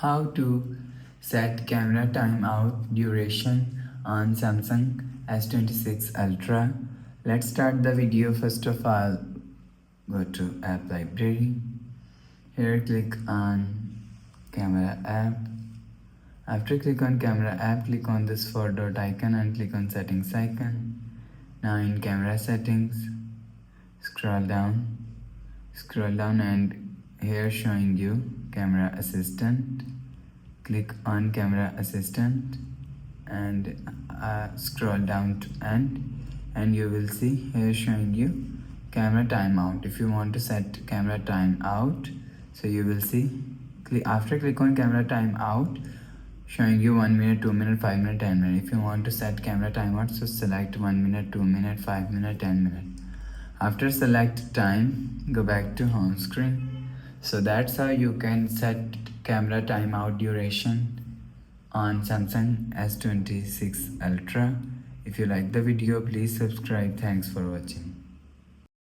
How to set camera timeout duration on Samsung S26 Ultra. Let's start the video. First of all, go to app library. Here click on camera app. After click on camera app, click on this four dot icon and click on settings icon. Now in camera settings, scroll down and here showing you camera assistant. Click on camera assistant and scroll down to end, and you will see here showing you camera timeout. If you want to set camera timeout, so you will see after click on camera timeout, showing you 1 minute, 2 minute, 5 minute, 10 minute. If you want to set camera timeout, so select 1 minute, 2 minute, 5 minute, 10 minute. After select time, go back to home screen. So that's how you can set camera timeout duration on Samsung S26 Ultra. If you like the video, please subscribe. Thanks for watching.